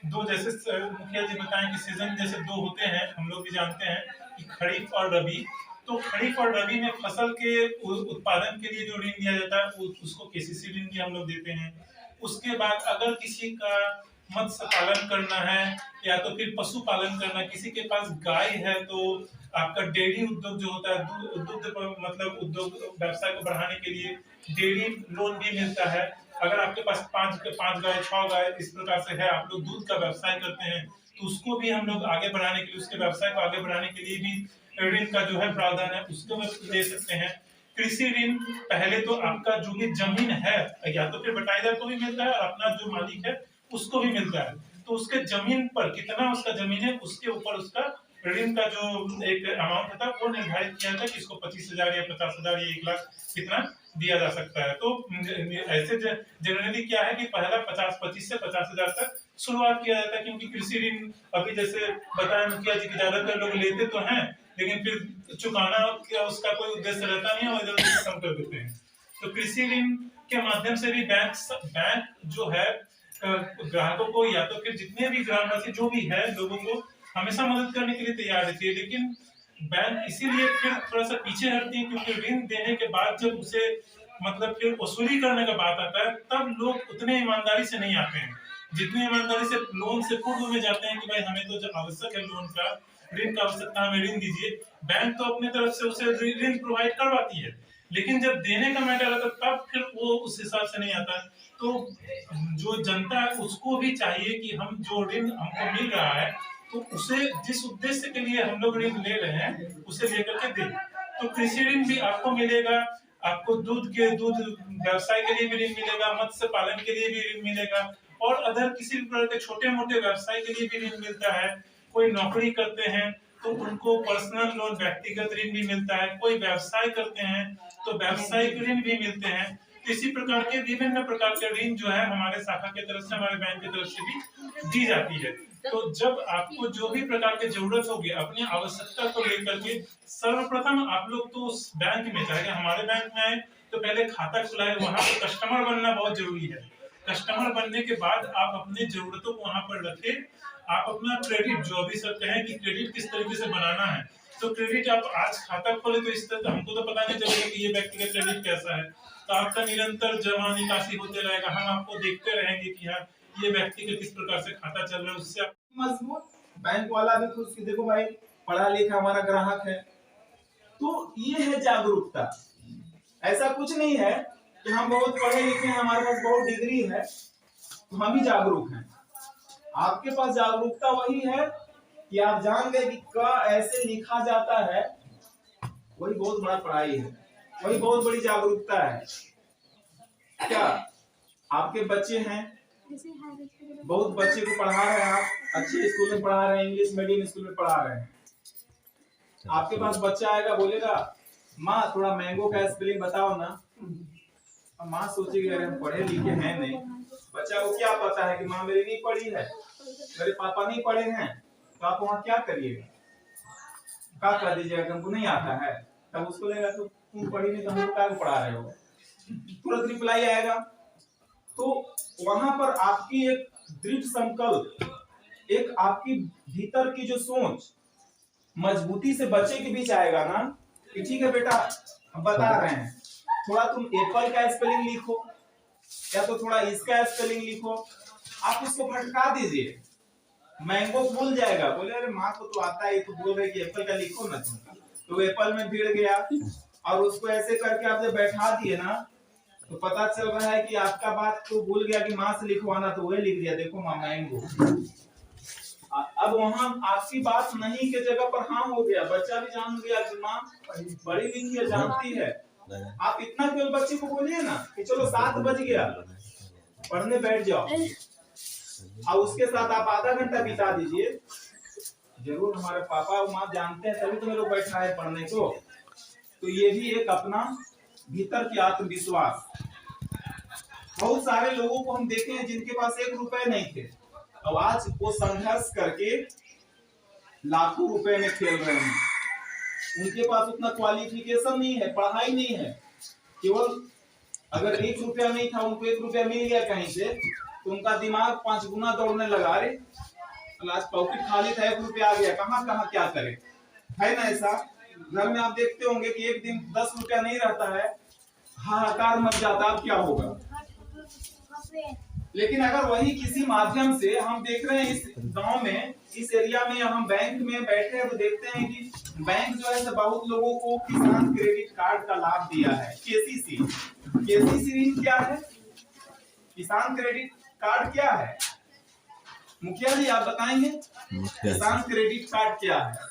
दो जैसे मुखिया जी बताएं कि सीजन जैसे दो होते हैं, हम लोग भी जानते हैं कि खरीफ और रबी। तो खरीफ और रबी में फसल के उत्पादन के लिए जो ऋण दिया जाता है उसको केसीसी ऋण भी हम लोग देते हैं। उसके बाद अगर किसी का मत्स्य पालन करना है या तो फिर पशु पालन करना, किसी के पास गाय है तो आपका डेयरी उद्योग जो होता है, दुग्ध मतलब उद्योग व्यवसाय को बढ़ाने के लिए डेयरी लोन भी मिलता है। अगर आपके पास पांच गाय 6 गाय इस प्रकार से है, आप लोग दूध का व्यवसाय करते हैं, तो उसको भी हम लोग आगे बढ़ाने के लिए, उसके व्यवसाय को आगे बढ़ाने के लिए भी ऋण का जो है प्रावधान है, उसको भी ले सकते हैं। कृषि ऋण पहले तो आपका जो भी जमीन है या तो फिर बटाईदार को भी मिलता है, अपना जो मालिक है उसको भी मिलता है। तो उसके जमीन पर कितना उसका जमीन है उसके ऊपर उसका ऋण का जो एक अमाउंट होता है वो निर्धारित किया जाता है कि इसको 25,000 या 50,000 या 1 लाख कितना दिया जा सकता है। तो ऐसे जनरली क्या है कि पहला 25 से 50,000 तक शुरुआत किया जाता है, क्योंकि कृषि ऋण अभी जैसे बताया मुखिया जी की ज्यादातर लोग लेते तो हैं, लेकिन फिर चुकाना उसका कोई उद्देश्य रहता नहीं है और इधर उधर खत्म कर देते हैं। तो कृषि ऋण के माध्यम से भी बैंक जो है ग्राहकों को या तो फिर जितने भी ग्रामवासी जो भी है लोगों को हमेशा मदद करने के लिए तैयार रहती है। लेकिन बैंक इसीलिए फिर थोड़ा सा पीछे हटती है क्योंकि ऋण देने के बाद जब उसे मतलब फिर वसूली करने का बात आता है तब लोग उतने ईमानदारी से नहीं आते हैं जितनी ईमानदारी से लोन से पूर्व में जाते हैं कि भाई हमें तो जब आवश्यक है लोन का ऋण का आवश्यकता, हमें ऋण दीजिए। बैंक तो अपने तरफ से उसे ऋण प्रोवाइड करवाती है, लेकिन जब देने का मैटर आता है तब फिर वो उस हिसाब से नहीं आता। तो जो जनता है उसको भी चाहिए कि हम जो ऋण हमको मिल रहा है तो उसे जिस उद्देश्य के लिए हम लोग ऋण ले रहे हैं उसे लेकर के दें। तो कृषि ऋण भी आपको मिलेगा, आपको दूध व्यवसाय के लिए भी ऋण मिलेगा, मत्स्य पालन के लिए भी ऋण मिलेगा और अदर किसी भी प्रकार के छोटे मोटे व्यवसाय के लिए भी ऋण मिलता है। कोई नौकरी करते हैं तो उनको पर्सनल लोन व्यक्तिगत ऋण भी मिलता है, कोई व्यवसाय करते हैं तो व्यवसायिक ऋण भी मिलते हैं। इसी प्रकार के विभिन्न प्रकार के ऋण जो है हमारे शाखा की तरफ से, हमारे बैंक की तरफ से भी दी जाती है। तो जब आपको जो भी प्रकार की जरूरत होगी अपनी आवश्यकता को लेकर के सर्वप्रथम आप लोग तो उस बैंक में, चाहे हमारे बैंक में आए तो पहले खाता खुलाए, वहां पर कस्टमर बनना बहुत जरूरी है। कस्टमर बनने के बाद आप अपनी जरूरतों को वहां पर रखे, आप अपना क्रेडिट जो अभी सब कहें कि क्रेडिट किस तरीके से बनाना है, तो क्रेडिट आप आज खाता खोले तो इस तरह हमको तो पता नहीं चलेगा कि ये व्यक्ति का क्रेडिट कैसा है, तो आपका निरंतर जमा निकासी होते रहेगा, हम आपको देखते रहेंगे कि हाँ ये व्यक्ति का किस प्रकार से खाता चल रहा है, उससे मजबूत बैंक वाला भी खुश कि देखो भाई पढ़ा लिखा हमारा ग्राहक है। तो ये है जागरूकता। ऐसा कुछ नहीं है कि हम बहुत पढ़े लिखे हैं, हमारे पास बहुत डिग्री है तो हम ही जागरूक हैं। आपके पास जागरूकता वही है कि आप जान गए कि क ऐसे लिखा जाता है, वही बहुत बड़ा पढ़ाई है, वही बहुत बड़ी जागरूकता है। क्या आपके बच्चे हैं, बहुत बच्चे को पढ़ा रहे हैं, आप अच्छे स्कूल में पढ़ा रहे हैं, इंग्लिश मीडियम स्कूल में पढ़ा रहे हैं। आपके पास बच्चा आएगा बोलेगा माँ थोड़ा मैंगो का स्पेलिंग बताओ ना। माँ सोचेगी अरे हम पढ़े लिखे हैं नहीं, बच्चा को क्या पता है कि माँ मेरी नहीं पढ़ी है, मेरे पापा नहीं पढ़े हैं, तो आप वहाँ क्या करिएगा, क्या कर दीजिएगा, हमको नहीं आता है। तब उसको लगेगा तो तुम पढ़ी नहीं तो हमको क्या पढ़ा रहे हो, तुरंत रिप्लाई आएगा। तो वहां पर आपकी एक दृढ़ संकल्प, एक आपकी भीतर की जो सोच मजबूती से बच्चे के बीच आएगा ना कि ठीक है बेटा हम बता रहे हैं, थोड़ा तुम एप्पल का स्पेलिंग लिखो या तो थोड़ा इसका स्पेलिंग लिखो, आप उसको भटका दीजिए। मैंगो भूल जाएगा, बोले अरे माँ को तो आता है, तो बोल रहे कि एप्पल का लिखो ना तुम, तो एप्पल में भिड़ गया और उसको ऐसे करके आप जब बैठा दिए ना तो पता चल रहा है कि आपका बात तो भूल गया कि माँ से लिखवाना, तो वही लिख दिया देखो माँ मैंगो। अब वहां आपकी बात नहीं के जगह पर हाँ हो गया, बच्चा भी जान गया कि माँ बड़ी लिखी है, जानती है। आप इतना केवल बच्चे को बोलिए ना कि चलो 7 बज गया पढ़ने बैठ जाओ, और उसके साथ आप आधा घंटा बिता दीजिए, जरूर हमारे पापा और माँ जानते हैं तभी तो मेरे को बैठा है पढ़ने को। तो ये भी एक अपना भीतर की आत्मविश्वास। बहुत सारे लोगों को हम देखे हैं जिनके पास 1 रुपए नहीं थे, अब आज वो संघर्ष करके लाखों रुपए में खेल रहे हैं। उनके पास उतना क्वालिफिकेशन नहीं है, पढ़ाई नहीं है, केवल अगर 1 रुपया नहीं था उनको 1 रुपया मिल गया कहीं से तो उनका दिमाग 5 गुना दौड़ने लगा। अरे आज पॉकेट खाली था, 1 रुपया आ गया, कहाँ कहाँ क्या करे, है ना ऐसा। घर में आप देखते होंगे कि एक दिन 10 रुपया नहीं रहता है, हाहाकार मच जाता, अब क्या होगा। लेकिन अगर वही किसी माध्यम से हम देख रहे हैं, इस गांव में, इस एरिया में, हम बैंक में बैठे हैं तो देखते हैं कि बैंक जो है बहुत लोगों को किसान क्रेडिट कार्ड का लाभ दिया है। केसीसी, केसीसी ऋण क्या है, किसान क्रेडिट कार्ड क्या है, मुखिया जी आप बताएंगे किसान क्रेडिट कार्ड क्या है।